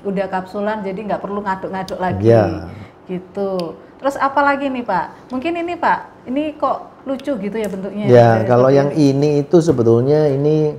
udah kapsulan jadi nggak perlu ngaduk-ngaduk lagi. Ya. Gitu. Terus apa lagi nih Pak? Mungkin ini Pak, ini kok lucu gitu ya bentuknya. Ya, kalau yang ini itu sebetulnya ini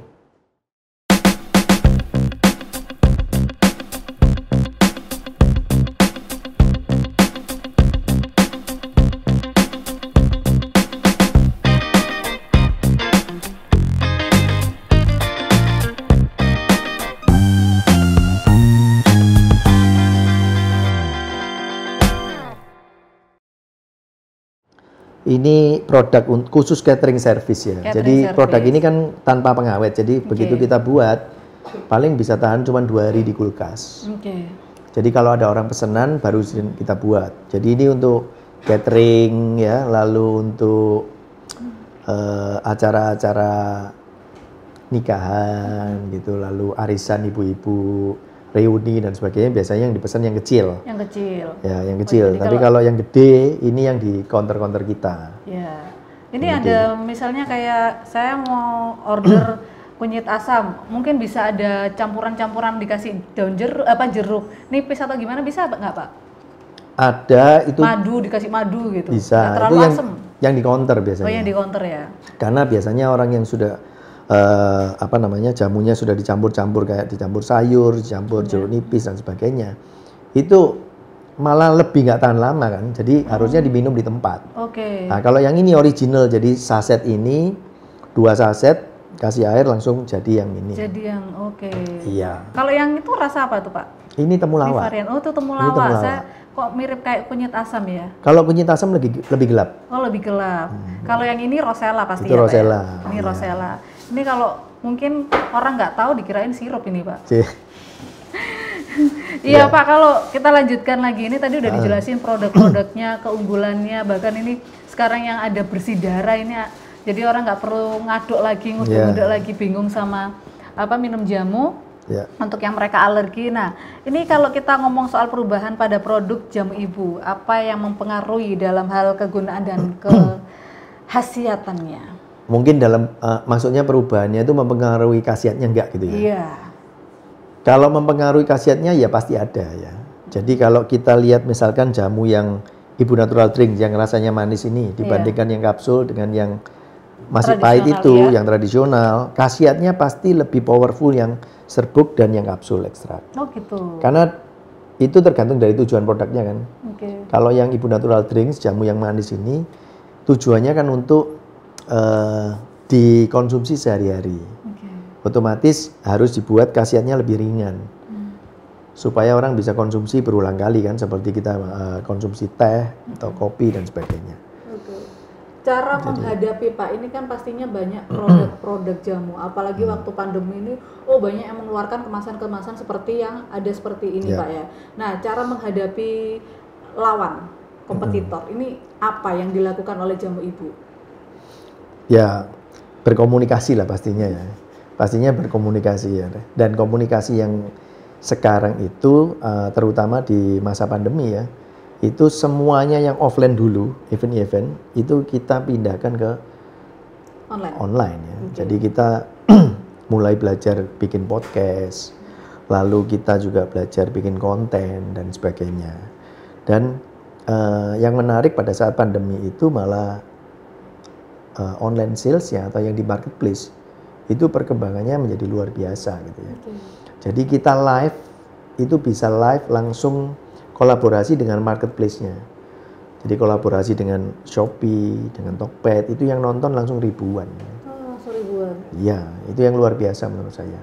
produk khusus catering service ya. Jadi produk ini kan tanpa pengawet. Jadi begitu kita buat, paling bisa tahan cuma 2 hari di kulkas. Jadi kalau ada orang pesanan baru kita buat. Jadi ini untuk catering ya, lalu untuk acara-acara nikahan gitu, lalu arisan ibu-ibu, reuni dan sebagainya, biasanya yang dipesan yang kecil. Yang kecil. Ya, yang kecil. Tapi kalau yang gede, ini yang di counter-counter kita. Ya. Ini ada misalnya kayak saya mau order kunyit asam, mungkin bisa ada campuran-campuran dikasih daun jeruk, nipis atau gimana, bisa nggak Pak? Ada itu. Madu, dikasih madu gitu. Bisa. Nggak terlalu asem. Yang di counter biasanya. Oh, yang di counter ya. Karena biasanya orang yang sudah jamunya sudah dicampur-campur, kayak dicampur sayur, dicampur jeruk nipis dan sebagainya, itu malah lebih nggak tahan lama kan, jadi harusnya diminum di tempat. Nah, kalau yang ini original, jadi saset ini 2 saset kasih air langsung jadi yang ini. Jadi yang Iya. Kalau yang itu rasa apa tuh Pak? Ini temulawak. Oh, itu temulawak. Saya kok mirip kayak kunyit asam ya? Kalau kunyit asam lebih gelap. Oh, lebih gelap. Kalau yang ini rosella pasti itu ya, rosella. Pak ya? Ini rosella. Ini kalau mungkin orang nggak tahu dikirain sirup ini Pak. Iya Pak, kalau kita lanjutkan lagi, ini tadi udah dijelasin produk-produknya, keunggulannya, bahkan ini sekarang yang ada bersih darah ini, jadi orang nggak perlu ngaduk lagi, nguduk-nguduk lagi, bingung sama minum jamu. Untuk yang mereka alergi. Nah, ini kalau kita ngomong soal perubahan pada produk jamu ibu, apa yang mempengaruhi dalam hal kegunaan dan khasiatannya? Mungkin dalam maksudnya perubahannya itu mempengaruhi khasiatnya enggak gitu ya? Iya. Kalau mempengaruhi khasiatnya ya pasti ada ya. Jadi kalau kita lihat misalkan jamu yang Ibu Natural Drink yang rasanya manis ini dibandingkan yang kapsul dengan yang masih pahit itu, yang tradisional, khasiatnya pasti lebih powerful yang serbuk dan yang kapsul ekstrak. Oh gitu. Karena itu tergantung dari tujuan produknya kan. Kalau yang Ibu Natural Drinks, jamu yang manis ini, tujuannya kan untuk dikonsumsi sehari-hari. Otomatis harus dibuat khasiatnya lebih ringan. Supaya orang bisa konsumsi berulang kali kan, seperti kita konsumsi teh atau kopi dan sebagainya. Cara menghadapi Pak, ini kan pastinya banyak produk-produk jamu, apalagi waktu pandemi ini, banyak yang mengeluarkan kemasan-kemasan seperti yang ada seperti ini Pak ya. Nah, cara menghadapi lawan, kompetitor, ini apa yang dilakukan oleh jamu ibu? Ya, berkomunikasi lah pastinya ya. Pastinya berkomunikasi ya. Dan komunikasi yang sekarang itu, terutama di masa pandemi ya, itu semuanya yang offline dulu, event-event itu kita pindahkan ke online ya. Jadi kita mulai belajar bikin podcast, lalu kita juga belajar bikin konten dan sebagainya. Dan yang menarik pada saat pandemi itu malah online sales ya, atau yang di marketplace itu perkembangannya menjadi luar biasa gitu ya. Jadi kita live itu bisa live langsung kolaborasi dengan marketplace-nya. Jadi kolaborasi dengan Shopee, dengan Tokped, itu yang nonton langsung ribuan. Ribuan. Iya, itu yang luar biasa menurut saya.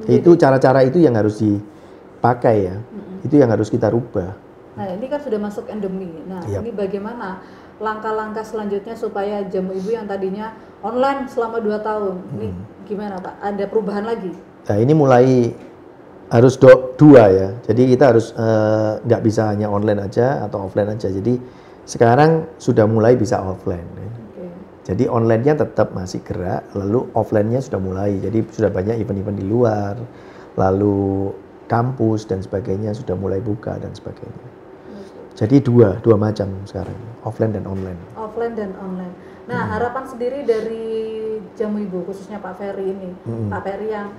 Itu cara-cara itu yang harus dipakai ya. Itu yang harus kita rubah. Nah, ini kan sudah masuk endemi. Nah, ini bagaimana langkah-langkah selanjutnya supaya jamu ibu yang tadinya online selama 2 tahun, ini gimana Pak? Ada perubahan lagi? Nah, ini mulai harus dua ya. Jadi kita harus nggak bisa hanya online aja atau offline aja. Jadi sekarang sudah mulai bisa offline. Ya. Jadi online-nya tetap masih gerak, lalu offline-nya sudah mulai. Jadi sudah banyak event-event di luar, lalu kampus dan sebagainya sudah mulai buka dan sebagainya. Jadi dua macam sekarang, offline dan online. Offline dan online. Nah, harapan sendiri dari jamu ibu, khususnya Pak Ferry ini, Pak Ferry yang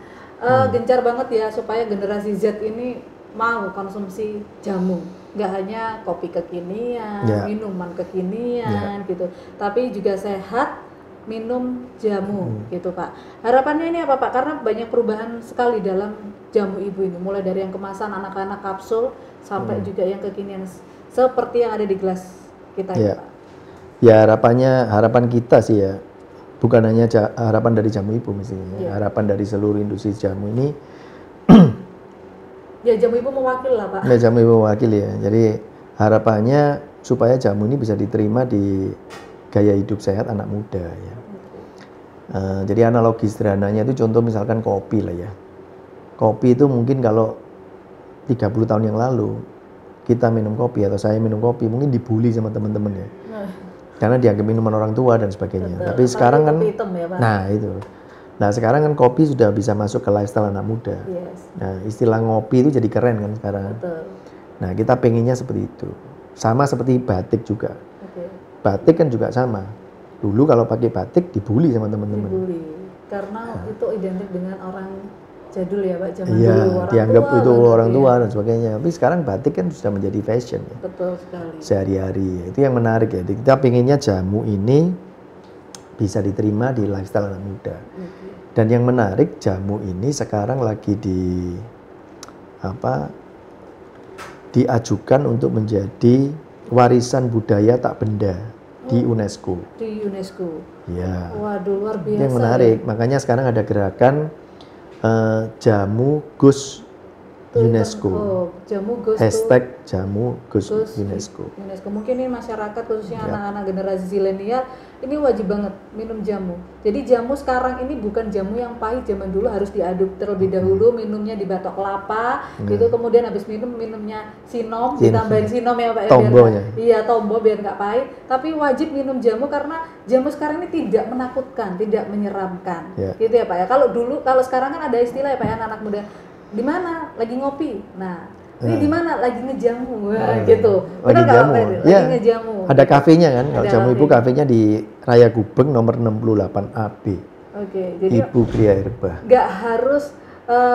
gencar banget ya supaya generasi Z ini mau konsumsi jamu, nggak hanya kopi kekinian, minuman kekinian gitu, tapi juga sehat minum jamu gitu Pak. Harapannya ini apa Pak? Karena banyak perubahan sekali dalam jamu ibu ini, mulai dari yang kemasan anak-anak kapsul sampai juga yang kekinian seperti yang ada di gelas kita ya Pak. Ya harapan kita sih ya, bukan hanya harapan dari jamu ibu mestinya, harapan dari seluruh industri jamu ini. Ya jamu ibu mewakili lah Pak. Ya jamu ibu mewakili ya. Jadi harapannya supaya jamu ini bisa diterima di gaya hidup sehat anak muda ya. Jadi analogi sederhananya itu contoh misalkan kopi lah ya. Kopi itu mungkin kalau 30 tahun yang lalu kita minum kopi atau saya minum kopi mungkin dibully sama teman-teman ya. Karena dianggap minuman orang tua dan sebagainya. Tapi sekarang kan hitam ya, Pak. Nah, itu. Nah, sekarang kan kopi sudah bisa masuk ke lifestyle anak muda. Nah, istilah ngopi itu jadi keren kan sekarang. Betul. Nah, kita pengennya seperti itu. Sama seperti batik juga. Batik kan juga sama. Dulu kalau pakai batik dibully sama teman-teman. Dibully. Karena itu identik dengan orang jadul ya Pak, zaman iya, dulu orang dianggap tua, itu orang tua dan sebagainya. Tapi sekarang batik kan sudah menjadi fashion ya. Betul sekali. Sehari-hari. Itu yang menarik ya. Kita pengennya jamu ini bisa diterima di lifestyle anak muda. Dan yang menarik jamu ini sekarang lagi diajukan untuk menjadi warisan budaya tak benda di UNESCO. Di UNESCO. Ya. Waduh, luar biasa. Yang menarik. Makanya sekarang ada gerakan jamu Gus UNESCO. Jamu Gus. Hashtag jamu Gus UNESCO. Mungkin ini masyarakat khususnya anak-anak generasi zilenial ini wajib banget minum jamu. Jadi jamu sekarang ini bukan jamu yang pahit zaman dulu, harus diaduk terlebih dahulu, minumnya di batok kelapa, gitu kemudian habis minumnya sinom, ditambahin sinom ya Pak ya. Tombonya. Iya, tombo biar nggak pahit. Tapi wajib minum jamu karena jamu sekarang ini tidak menakutkan, tidak menyeramkan. Gitu ya Pak ya. Kalau sekarang kan ada istilah ya Pak ya, anak-anak muda, di mana lagi ngopi. Nah, ini di mana lagi ngejamu gitu. Lagi jamu. Lagi ngejamu. Ada kafenya kan. Kalau jamu ibu kafenya di Raya Gubeng nomor 68 AB. Jadi Ibu Kriya Herba. Nggak harus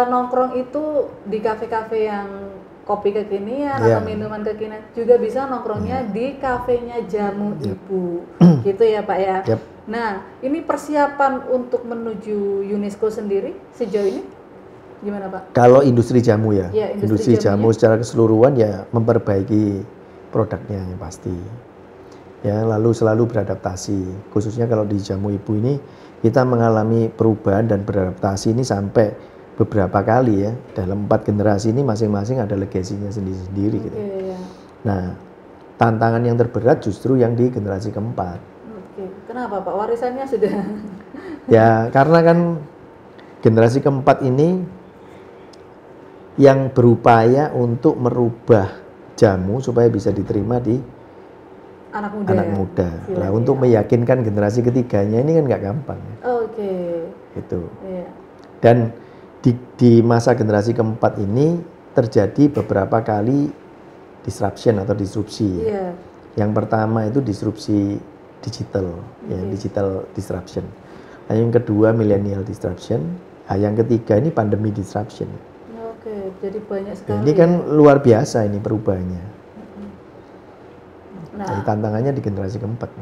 nongkrong itu di kafe-kafe yang kopi kekinian atau minuman kekinian, juga bisa nongkrongnya di kafenya jamu ibu. Gitu ya Pak ya. Nah, ini persiapan untuk menuju UNESCO sendiri sejauh ini gimana Pak? Kalau industri jamu ya, industri jamu jamunya secara keseluruhan ya memperbaiki produknya yang pasti. Ya, lalu selalu beradaptasi. Khususnya kalau di jamu ibu ini kita mengalami perubahan dan beradaptasi ini sampai beberapa kali ya. Dalam 4 generasi ini masing-masing ada legasinya sendiri-sendiri gitu. Nah, tantangan yang terberat justru yang di generasi keempat. Kenapa Pak? Warisannya sudah Ya, karena kan generasi keempat ini yang berupaya untuk merubah jamu supaya bisa diterima di anak muda. Nah, untuk meyakinkan generasi ketiganya ini kan nggak gampang. Itu. Dan di masa generasi keempat ini terjadi beberapa kali disruption atau disrupsi. Yang pertama itu disrupsi digital, ya, digital disruption. Nah, yang kedua millennial disruption. Nah, yang ketiga ini pandemi disruption. Jadi banyak sekali. Ini kan luar biasa ini perubahannya. Nah, jadi tantangannya di generasi keempat.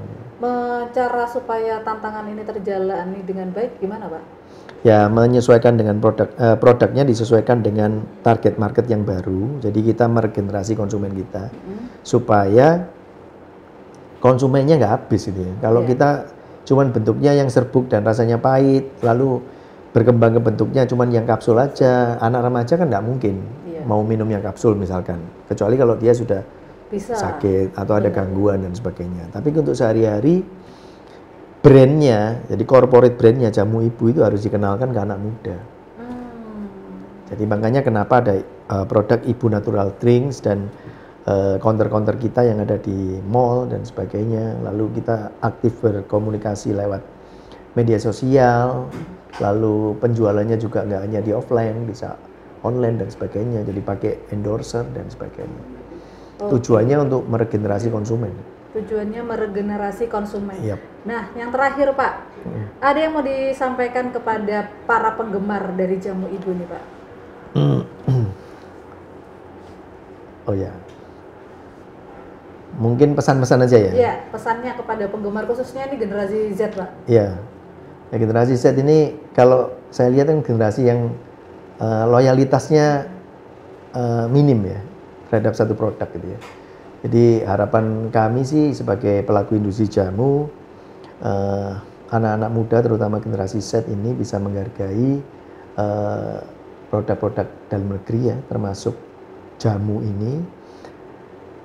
Cara supaya tantangan ini terjalani dengan baik gimana Pak? Ya, menyesuaikan dengan produknya disesuaikan dengan target market yang baru. Jadi kita meregenerasi konsumen kita supaya konsumennya nggak habis gitu ya. Kalau kita cuman bentuknya yang serbuk dan rasanya pahit, lalu berkembang ke bentuknya cuman yang kapsul aja, anak remaja kan nggak mungkin mau minum yang kapsul misalkan, kecuali kalau dia sudah sakit atau ada gangguan dan sebagainya. Tapi untuk sehari-hari brandnya, jadi corporate brandnya jamu ibu itu harus dikenalkan ke anak muda. Jadi makanya kenapa ada produk Ibu Natural Drinks dan counter-counter kita yang ada di mall dan sebagainya. Lalu kita aktif berkomunikasi lewat media sosial. Lalu penjualannya juga nggak hanya di offline, bisa online dan sebagainya. Jadi pakai endorser dan sebagainya. Tujuannya untuk meregenerasi konsumen. Tujuannya meregenerasi konsumen. Nah, yang terakhir Pak, ada yang mau disampaikan kepada para penggemar dari jamu ibu nih Pak? Oh ya, mungkin pesan-pesan aja ya. Iya, pesannya kepada penggemar khususnya ini generasi Z, Pak. Iya, ya, generasi Z ini kalau saya lihat kan generasi yang loyalitasnya minim ya terhadap satu produk gitu ya. Jadi harapan kami sih sebagai pelaku industri jamu, anak-anak muda terutama generasi Z ini bisa menghargai produk-produk dalam negeri ya, termasuk jamu ini.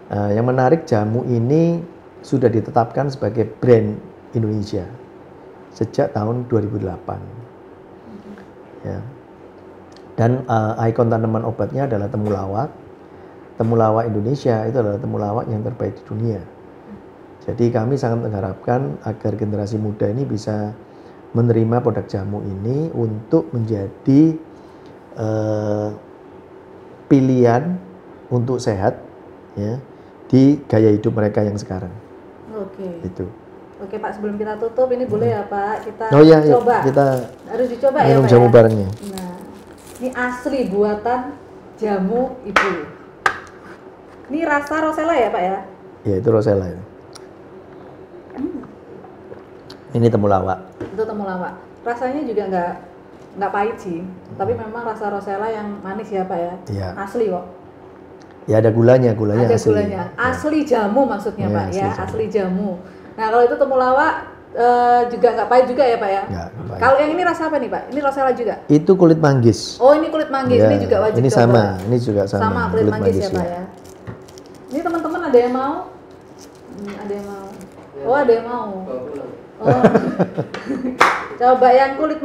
Yang menarik, jamu ini sudah ditetapkan sebagai brand Indonesia sejak tahun 2008. Ya. Dan ikon tanaman obatnya adalah temulawak. Temulawak Indonesia itu adalah temulawak yang terbaik di dunia. Jadi kami sangat mengharapkan agar generasi muda ini bisa menerima produk jamu ini untuk menjadi pilihan untuk sehat ya di gaya hidup mereka yang sekarang. Oke. Itu. Oke Pak, sebelum kita tutup ini boleh ya Pak kita coba. Kita harus dicoba ya Pak. Minum jamu barengnya. Nah, ini asli buatan jamu ibu. Ini rasa rosella ya Pak ya? Ya itu rosella ya. Ini temulawak. Itu temulawak. Rasanya juga nggak pahit sih, tapi memang rasa rosella yang manis ya Pak ya. Iya. Asli kok. Ya ada gulanya Ada asli. gulanya. Asli jamu maksudnya Ya, Pak ya, asli jamu. Nah kalau itu temulawak juga nggak pahit juga ya Pak ya? Nggak pahit. Kalau yang ini rasa apa nih Pak? Ini rosella juga? Itu kulit manggis. Oh ini kulit manggis, Ya, ini juga wajib ini coba. sama, ini juga sama. Sama kulit manggis ya Pak ya. Ini teman-teman ada yang mau? Ada yang mau? Oh ada yang mau. Oh. Coba yang kulit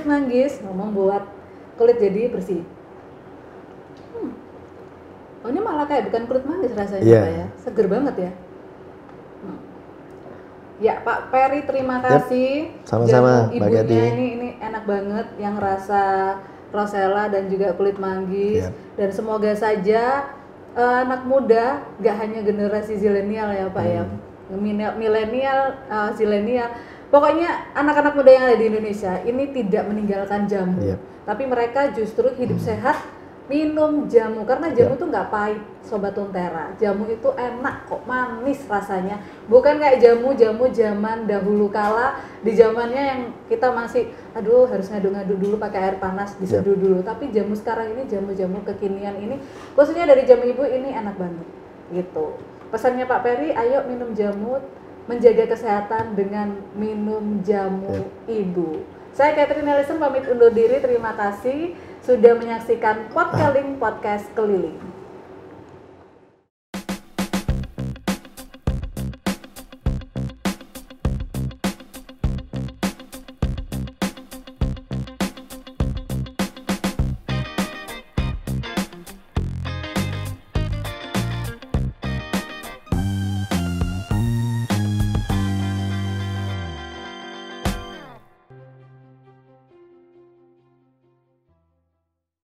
manggis ngomong buat kulit jadi bersih. Oh ini malah kayak bukan kulit manggis rasanya Pak ya, seger banget ya. Ya Pak Peri terima kasih. Sama-sama Jamu Mbak ibunya Kety. ini enak banget yang rasa rosella dan juga kulit manggis. Dan semoga saja anak muda, gak hanya generasi zilenial ya Pak ya, milenial, zilenial, pokoknya anak-anak muda yang ada di Indonesia ini tidak meninggalkan jamu, tapi mereka justru hidup sehat, minum jamu karena jamu tuh nggak pahit Sobat Tuntera. Jamu itu enak kok, manis rasanya, bukan kayak jamu zaman dahulu kala, di zamannya yang kita masih aduh harus ngadu-ngadu dulu pakai air panas diseduh dulu. Tapi jamu sekarang ini, jamu-jamu kekinian ini khususnya dari jamu ibu ini enak banget gitu. Pesannya Pak Peri, ayo minum jamu, menjaga kesehatan dengan minum jamu ibu. Saya Catherine Ellison pamit undur diri, terima kasih sudah menyaksikan Podkeling Podcast Keliling.